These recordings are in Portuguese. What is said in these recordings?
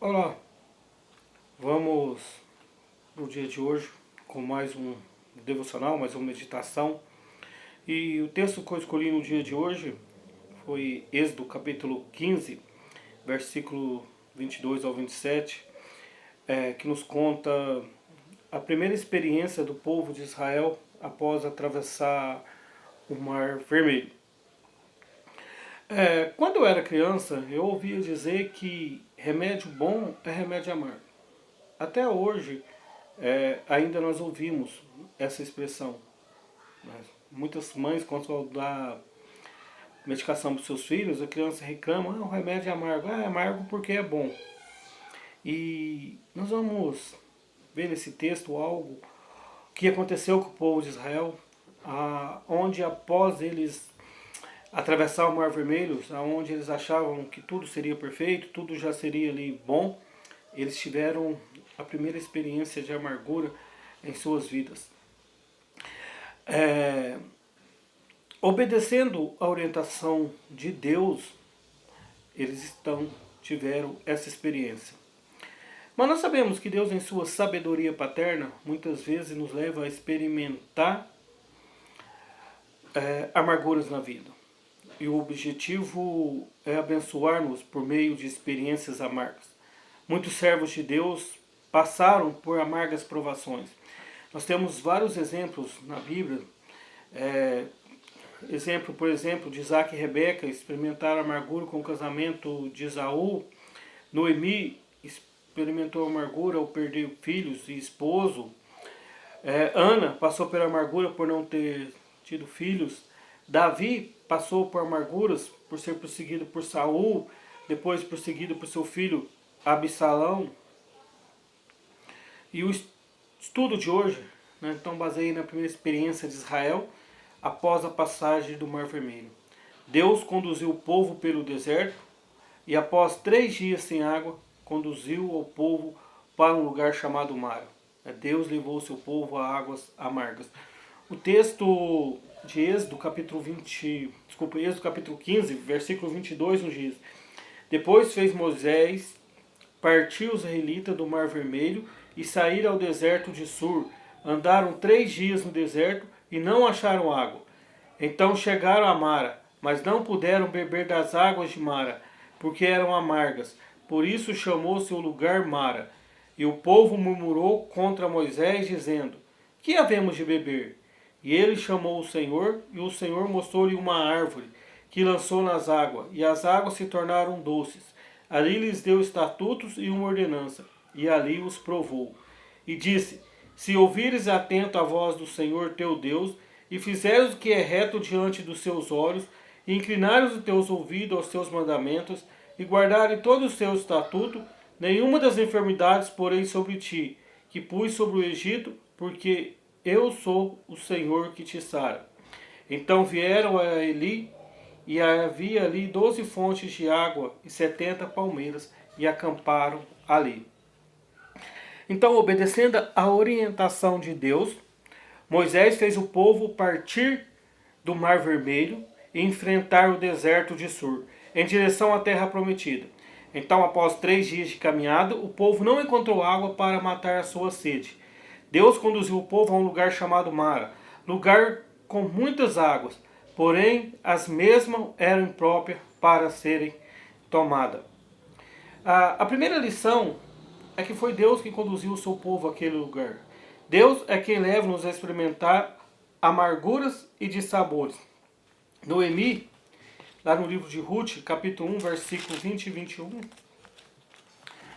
Olá, vamos no dia de hoje com mais um devocional, mais uma meditação. E o texto que eu escolhi no dia de hoje foi Êxodo capítulo 15, versículo 22 ao 27, que nos conta a primeira experiência do povo de Israel após atravessar o Mar Vermelho. Quando eu era criança, eu ouvia dizer que remédio bom é remédio amargo. Até hoje, ainda nós ouvimos essa expressão. Né? Muitas mães, quando vão dar medicação para os seus filhos, a criança reclama: o remédio é amargo. É amargo porque é bom. E nós vamos ver nesse texto algo que aconteceu com o povo de Israel, onde após eles atravessar o Mar Vermelho, onde eles achavam que tudo seria perfeito, tudo já seria ali bom, eles tiveram a primeira experiência de amargura em suas vidas. Obedecendo a orientação de Deus, eles tiveram essa experiência. Mas nós sabemos que Deus, em sua sabedoria paterna, muitas vezes nos leva a experimentar amarguras na vida. E o objetivo é abençoar-nos por meio de experiências amargas. Muitos servos de Deus passaram por amargas provações. Nós temos vários exemplos na Bíblia. Por exemplo, de Isaac e Rebeca experimentaram amargura com o casamento de Esaú. Noemi experimentou amargura ao perder filhos e esposo. Ana passou pela amargura por não ter tido filhos. Davi passou por amarguras por ser perseguido por Saul, depois perseguido por seu filho Absalão. E o estudo de hoje, né, então baseia na primeira experiência de Israel após a passagem do Mar Vermelho. Deus conduziu o povo pelo deserto e após 3 dias sem água, conduziu o povo para um lugar chamado Mara. Deus levou o seu povo a águas amargas. O texto de Êxodo capítulo 15, versículo 22 nos diz: Depois fez Moisés partir os israelitas do Mar Vermelho e sair ao deserto de Sur. Andaram 3 dias no deserto e não acharam água. Então chegaram a Mara, mas não puderam beber das águas de Mara, porque eram amargas. Por isso chamou-se o lugar Mara. E o povo murmurou contra Moisés, dizendo: Que havemos de beber? E ele chamou o Senhor, e o Senhor mostrou-lhe uma árvore, que lançou nas águas, e as águas se tornaram doces. Ali lhes deu estatutos e uma ordenança, e ali os provou. E disse: Se ouvires atento a voz do Senhor teu Deus, e fizeres o que é reto diante dos seus olhos, e inclinares os teus ouvidos aos seus mandamentos, e guardares todos os seus estatutos, nenhuma das enfermidades porei sobre ti, que pus sobre o Egito, porque eu sou o Senhor que te sara. Então vieram a Eli, e havia ali 12 fontes de água e 70 palmeiras, e acamparam ali. Então, obedecendo a orientação de Deus, Moisés fez o povo partir do Mar Vermelho e enfrentar o deserto de Sur, em direção à terra prometida. Então, após 3 dias de caminhada, o povo não encontrou água para matar a sua sede. Deus conduziu o povo a um lugar chamado Mara, lugar com muitas águas, porém as mesmas eram impróprias para serem tomadas. A primeira lição é que foi Deus que conduziu o seu povo àquele lugar. Deus é quem leva-nos a experimentar amarguras e dissabores. Noemi, lá no livro de Ruth, capítulo 1, versículos 20 e 21,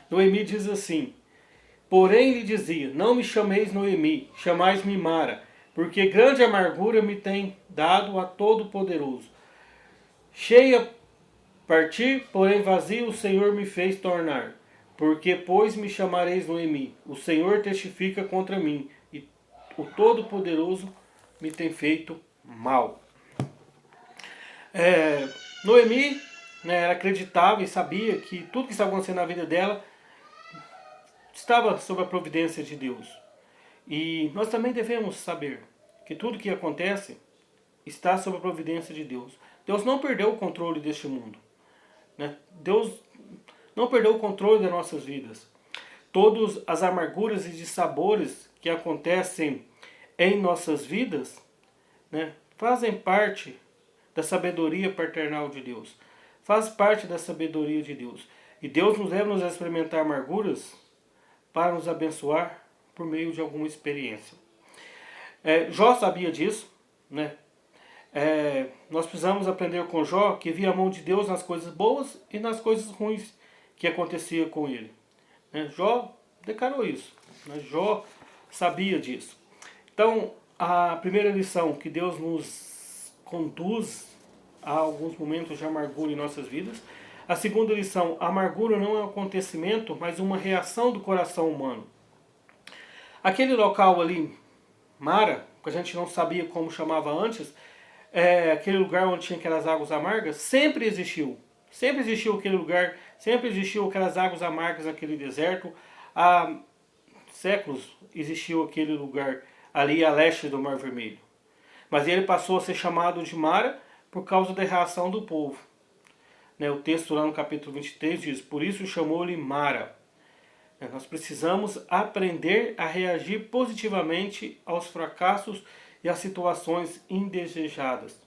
Noemi diz assim: Porém lhe dizia: Não me chameis Noemi, chamais-me Mara, porque grande amargura me tem dado a Todo-Poderoso. Cheia parti, porém vazio o Senhor me fez tornar. Porque, pois, me chamareis Noemi, o Senhor testifica contra mim, e o Todo-Poderoso me tem feito mal. Noemi, né, ela acreditava e sabia que tudo que estava acontecendo na vida dela estava sob a providência de Deus. E nós também devemos saber que tudo que acontece está sob a providência de Deus. Deus não perdeu o controle deste mundo. Né? Deus não perder o controle das nossas vidas. Todas as amarguras e dissabores que acontecem em nossas vidas, né, fazem parte da sabedoria paternal de Deus. Faz parte da sabedoria de Deus. E Deus nos leva a experimentar amarguras para nos abençoar por meio de alguma experiência. Jó sabia disso, né? Nós precisamos aprender com Jó que via a mão de Deus nas coisas boas e nas coisas ruins que acontecia com ele. Jó declarou isso. Jó sabia disso. Então, a primeira lição, que Deus nos conduz a alguns momentos de amargura em nossas vidas. A segunda lição, a amargura não é um acontecimento, mas uma reação do coração humano. Aquele local ali, Mara, que a gente não sabia como chamava antes, aquele lugar onde tinha aquelas águas amargas, sempre existiu. Sempre existiu aquele lugar, sempre existiu aquelas águas amargas naquele deserto. Há séculos existiu aquele lugar ali a leste do Mar Vermelho. Mas ele passou a ser chamado de Mara por causa da reação do povo. O texto lá no capítulo 23 diz, por isso chamou-lhe Mara. Nós precisamos aprender a reagir positivamente aos fracassos e às situações indesejadas.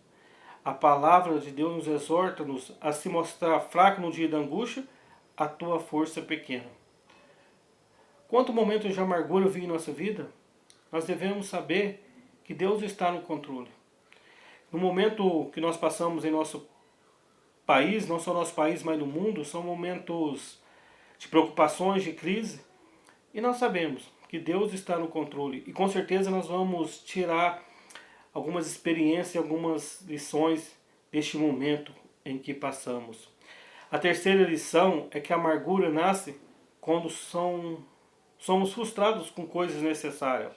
A palavra de Deus nos exorta-nos a se mostrar fraco no dia da angústia, a tua força é pequena. Quanto momentos de amargura vir em nossa vida, nós devemos saber que Deus está no controle. No momento que nós passamos em nosso país, não só nosso país, mas no mundo, são momentos de preocupações, de crise, e nós sabemos que Deus está no controle. E com certeza nós vamos tirar algumas experiências, algumas lições deste momento em que passamos. A terceira lição é que a amargura nasce quando somos frustrados com coisas necessárias.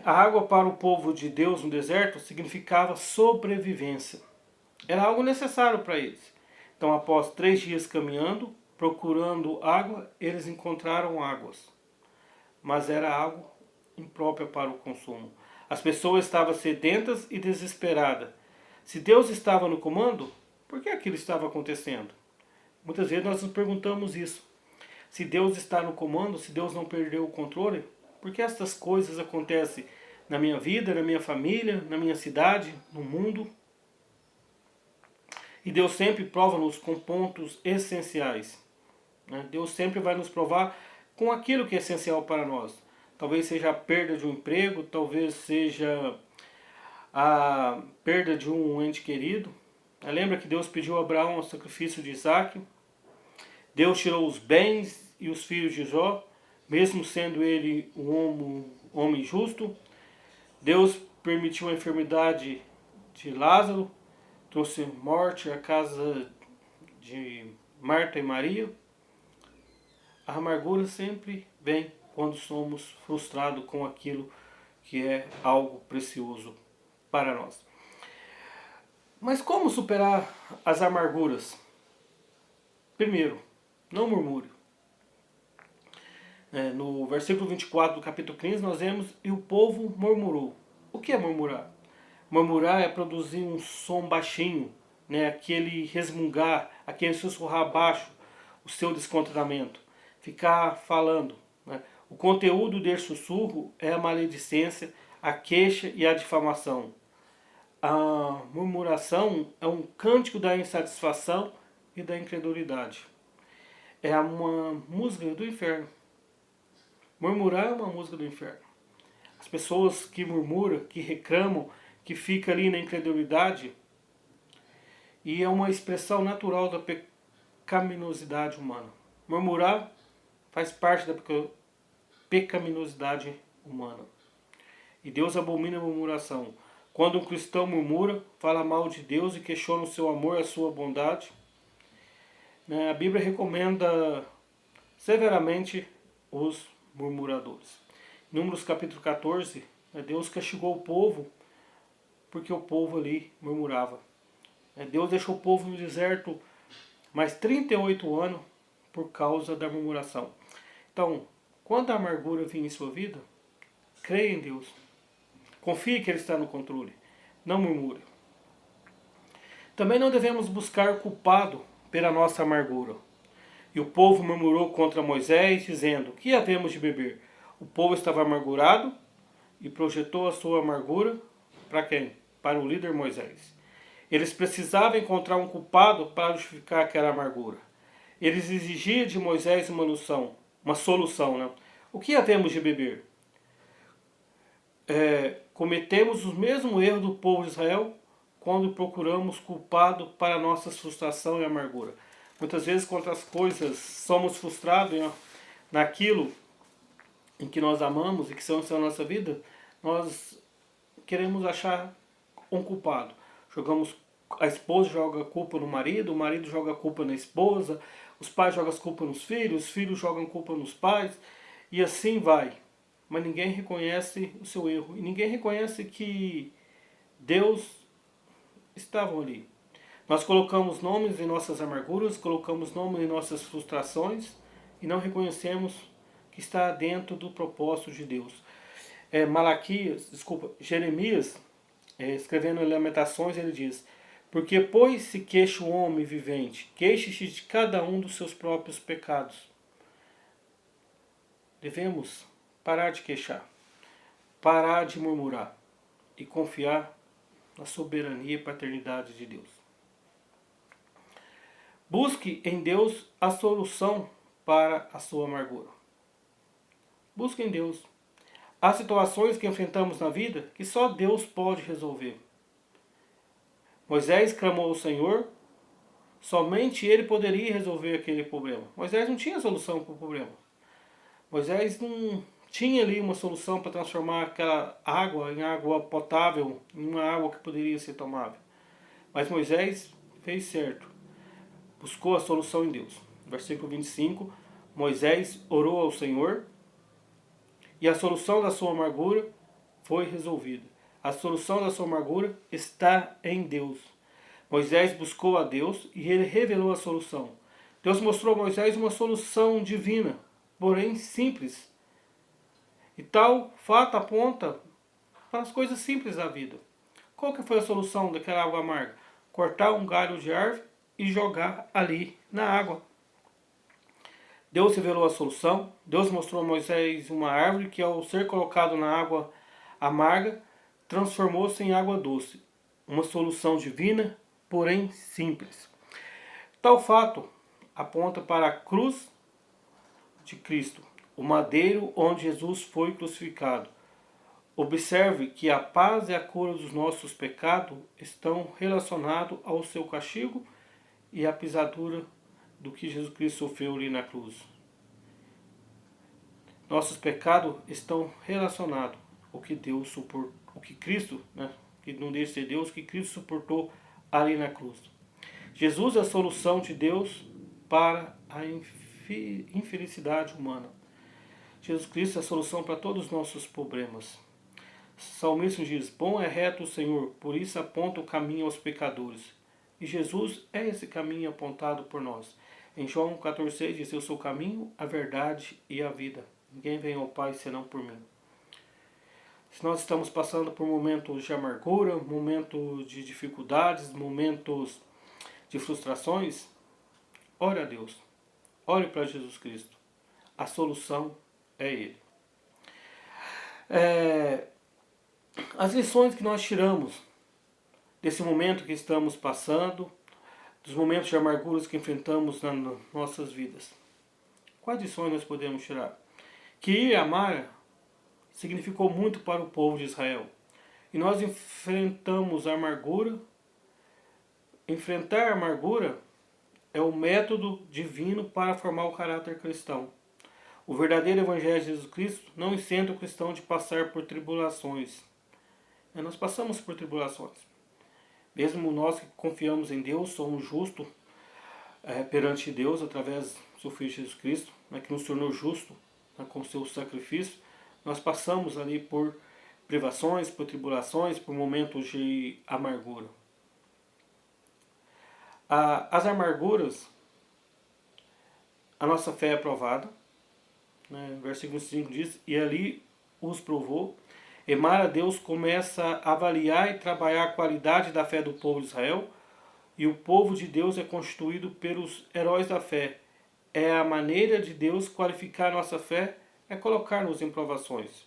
A água para o povo de Deus no deserto significava sobrevivência. Era algo necessário para eles. Então, após 3 dias caminhando, procurando água, eles encontraram águas. Mas era água imprópria para o consumo. As pessoas estavam sedentas e desesperadas. Se Deus estava no comando, por que aquilo estava acontecendo? Muitas vezes nós nos perguntamos isso. Se Deus está no comando, se Deus não perdeu o controle, por que estas coisas acontecem na minha vida, na minha família, na minha cidade, no mundo? E Deus sempre prova-nos com pontos essenciais. Deus sempre vai nos provar com aquilo que é essencial para nós. Talvez seja a perda de um emprego, talvez seja a perda de um ente querido. Lembra que Deus pediu a Abraão o sacrifício de Isaac? Deus tirou os bens e os filhos de Jó, mesmo sendo ele um homem justo. Deus permitiu a enfermidade de Lázaro, trouxe morte à casa de Marta e Maria. A amargura sempre vem quando somos frustrados com aquilo que é algo precioso para nós. Mas como superar as amarguras? Primeiro, não murmure. No versículo 24 do capítulo 15 nós vemos, e o povo murmurou. O que é murmurar? Murmurar é produzir um som baixinho, aquele resmungar, aquele sussurrar baixo, o seu descontentamento, ficar falando. O conteúdo desse sussurro é a maledicência, a queixa e a difamação. A murmuração é um cântico da insatisfação e da incredulidade. É uma música do inferno. Murmurar é uma música do inferno. As pessoas que murmuram, que reclamam, que ficam ali na incredulidade, e é uma expressão natural da pecaminosidade humana. Murmurar faz parte da pecaminosidade humana. E Deus abomina a murmuração. Quando um cristão murmura, fala mal de Deus e questiona o seu amor e a sua bondade, a Bíblia recomenda severamente os murmuradores. Em Números capítulo 14, Deus castigou o povo porque o povo ali murmurava. Deus deixou o povo no deserto mais 38 anos por causa da murmuração. Então, quando a amargura vir em sua vida, creia em Deus. Confie que Ele está no controle. Não murmure. Também não devemos buscar culpado pela nossa amargura. E o povo murmurou contra Moisés, dizendo: que havemos de beber? O povo estava amargurado e projetou a sua amargura para quem? Para o líder Moisés. Eles precisavam encontrar um culpado para justificar aquela amargura. Eles exigiam de Moisés uma solução. Né? O que havemos de beber? Cometemos o mesmo erro do povo de Israel quando procuramos culpado para nossa frustração e amargura. Muitas vezes, contra as coisas, somos frustrados naquilo em que nós amamos e que são a nossa vida, nós queremos achar um culpado. A esposa joga a culpa no marido, o marido joga a culpa na esposa, os pais jogam a culpa nos filhos, os filhos jogam a culpa nos pais, e assim vai. Mas ninguém reconhece o seu erro, e ninguém reconhece que Deus estava ali. Nós colocamos nomes em nossas amarguras, colocamos nomes em nossas frustrações, e não reconhecemos que está dentro do propósito de Deus. Jeremias, escrevendo em Lamentações, ele diz: porque, pois, se queixa o homem vivente, queixe-se de cada um dos seus próprios pecados. Devemos parar de queixar, parar de murmurar e confiar na soberania e paternidade de Deus. Busque em Deus a solução para a sua amargura. Busque em Deus. Há situações que enfrentamos na vida que só Deus pode resolver. Moisés clamou ao Senhor, somente ele poderia resolver aquele problema. Moisés não tinha solução para o problema. Moisés não tinha ali uma solução para transformar aquela água em água potável, em uma água que poderia ser tomável. Mas Moisés fez certo. Buscou a solução em Deus. Versículo 25, Moisés orou ao Senhor e a solução da sua amargura foi resolvida. A solução da sua amargura está em Deus. Moisés buscou a Deus e ele revelou a solução. Deus mostrou a Moisés uma solução divina, porém simples. E tal fato aponta para as coisas simples da vida. Qual que foi a solução daquela água amarga? Cortar um galho de árvore e jogar ali na água. Deus revelou a solução. Deus mostrou a Moisés uma árvore que, ao ser colocado na água amarga, transformou-se em água doce. Uma solução divina, porém simples. Tal fato aponta para a cruz de Cristo, o madeiro onde Jesus foi crucificado. Observe que a paz e a cura dos nossos pecados estão relacionados ao seu castigo e à pisadura do que Jesus Cristo sofreu ali na cruz. Nossos pecados estão relacionados ao que Deus suportou, o que Cristo, que não deixa de ser Deus, que Cristo suportou ali na cruz. Jesus é a solução de Deus para a infelicidade humana. Jesus Cristo é a solução para todos os nossos problemas. O salmista diz: bom é reto o Senhor, por isso aponta o caminho aos pecadores. E Jesus é esse caminho apontado por nós. Em João 14,6 diz: eu sou o caminho, a verdade e a vida. Ninguém vem ao Pai senão por mim. Se nós estamos passando por momentos de amargura, momentos de dificuldades, momentos de frustrações, ore a Deus. Ore para Jesus Cristo. A solução é Ele. As lições que nós tiramos desse momento que estamos passando, dos momentos de amarguras que enfrentamos nas nossas vidas. Quais lições nós podemos tirar? Que ir e amar significou muito para o povo de Israel. E nós enfrentamos a amargura. Enfrentar a amargura é o método divino para formar o caráter cristão. O verdadeiro Evangelho de Jesus Cristo não isenta o cristão de passar por tribulações. Nós passamos por tribulações. Mesmo nós que confiamos em Deus, somos justos perante Deus através do seu Filho Jesus Cristo, que nos tornou justo com o seu sacrifício. Nós passamos ali por privações, por tribulações, por momentos de amargura. As amarguras, a nossa fé é provada. Versículo 5 diz: e ali os provou. Amar a Deus começa a avaliar e trabalhar a qualidade da fé do povo de Israel, e o povo de Deus é constituído pelos heróis da fé. É a maneira de Deus qualificar nossa fé, é colocar-nos em provações.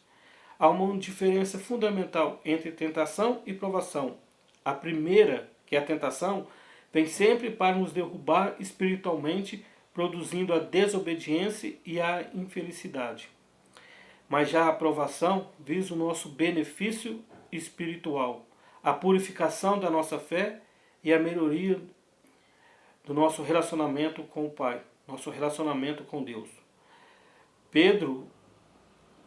Há uma diferença fundamental entre tentação e provação. A primeira, que é a tentação, vem sempre para nos derrubar espiritualmente, produzindo a desobediência e a infelicidade. Mas já a provação visa o nosso benefício espiritual, a purificação da nossa fé e a melhoria do nosso relacionamento com o Pai, nosso relacionamento com Deus. Pedro,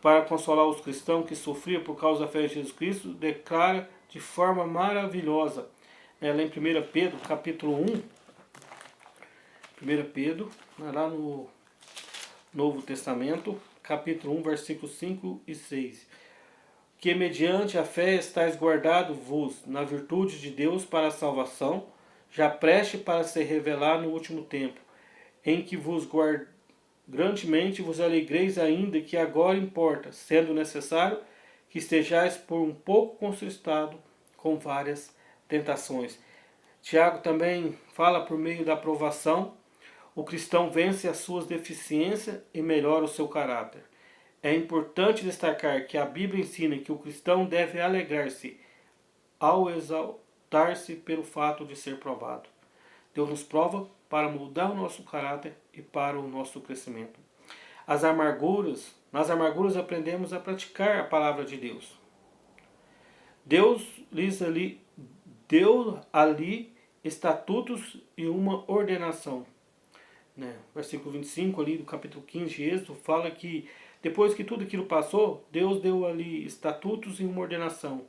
para consolar os cristãos que sofriam por causa da fé em Jesus Cristo, declara de forma maravilhosa, lá em 1 Pedro, capítulo 1, 1 Pedro, lá no Novo Testamento, capítulo 1, versículos 5 e 6. Que mediante a fé estáis guardado-vos na virtude de Deus para a salvação, já preste para se revelar no último tempo, em que vos grandemente vos alegreis ainda que agora importa, sendo necessário que estejais por um pouco contristado com várias tentações. Tiago também fala por meio da provação, o cristão vence as suas deficiências e melhora o seu caráter. É importante destacar que a Bíblia ensina que o cristão deve alegrar-se ao exaltar-se pelo fato de ser provado. Deus nos prova para mudar o nosso caráter e para o nosso crescimento. Nas amarguras aprendemos a praticar a palavra de Deus. Deus deu ali estatutos e uma ordenação. Versículo 25 ali do capítulo 15 de Êxodo fala que depois que tudo aquilo passou, Deus deu ali estatutos e uma ordenação.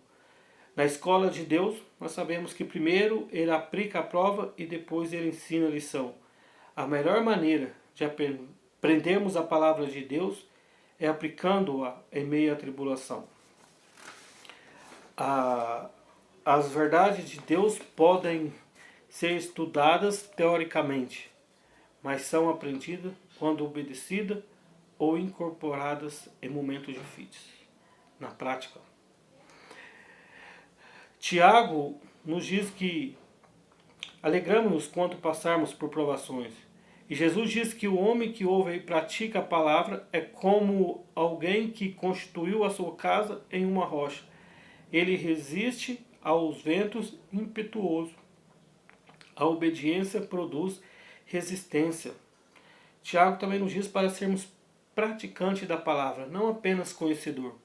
Na escola de Deus, nós sabemos que primeiro Ele aplica a prova e depois Ele ensina a lição. A melhor maneira de aprendermos a palavra de Deus é aplicando-a em meio à tribulação. As verdades de Deus podem ser estudadas teoricamente, mas são aprendidas quando obedecidas ou incorporadas em momentos difíceis, na prática. Tiago nos diz que alegramos-nos quando passarmos por provações. E Jesus diz que o homem que ouve e pratica a palavra é como alguém que constituiu a sua casa em uma rocha. Ele resiste aos ventos impetuosos. A obediência produz resistência. Tiago também nos diz para sermos praticantes da palavra, não apenas conhecedor.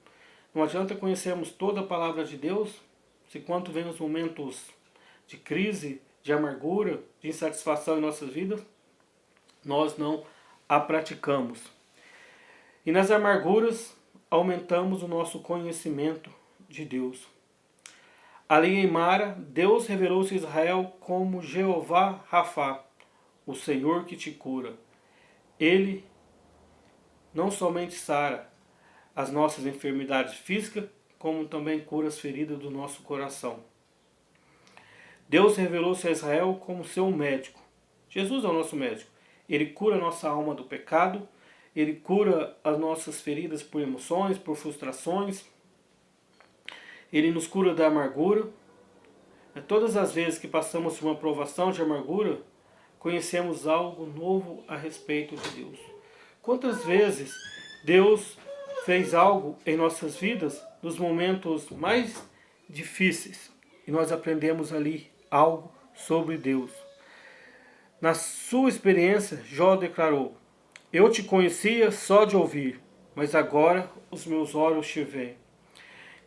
Não adianta conhecermos toda a palavra de Deus se quando vem os momentos de crise, de amargura, de insatisfação em nossas vidas, nós não a praticamos. E nas amarguras aumentamos o nosso conhecimento de Deus. Ali em Mara, Deus revelou-se a Israel como Jeová Rafá, o Senhor que te cura. Ele não somente sara as nossas enfermidades físicas, como também cura as feridas do nosso coração. Deus revelou-se a Israel como seu médico. Jesus é o nosso médico. Ele cura a nossa alma do pecado, Ele cura as nossas feridas por emoções, por frustrações, Ele nos cura da amargura. Todas as vezes que passamos por uma provação de amargura, conhecemos algo novo a respeito de Deus. Quantas vezes Deus fez algo em nossas vidas nos momentos mais difíceis e nós aprendemos ali algo sobre Deus. Na sua experiência, Jó declarou: eu te conhecia só de ouvir, mas agora os meus olhos te veem.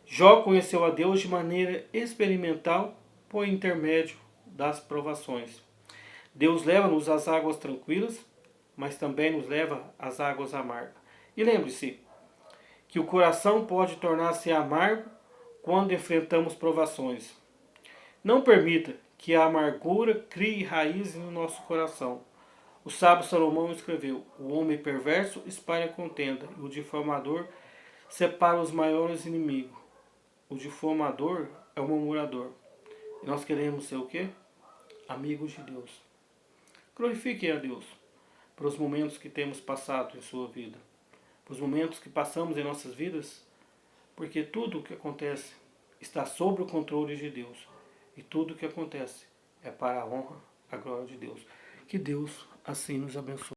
Jó conheceu a Deus de maneira experimental por intermédio das provações. Deus leva-nos às águas tranquilas, mas também nos leva às águas amargas. E lembre-se que o coração pode tornar-se amargo quando enfrentamos provações. Não permita que a amargura crie raízes no nosso coração. O sábio Salomão escreveu: o homem perverso espalha contenda, e o difamador separa os maiores inimigos. O difamador é o murmurador. E nós queremos ser o quê? Amigos de Deus. Glorifiquem a Deus pelos momentos que temos passado em sua vida, pelos momentos que passamos em nossas vidas, porque tudo o que acontece está sob o controle de Deus. E tudo o que acontece é para a honra, a glória de Deus. Que Deus assim nos abençoe.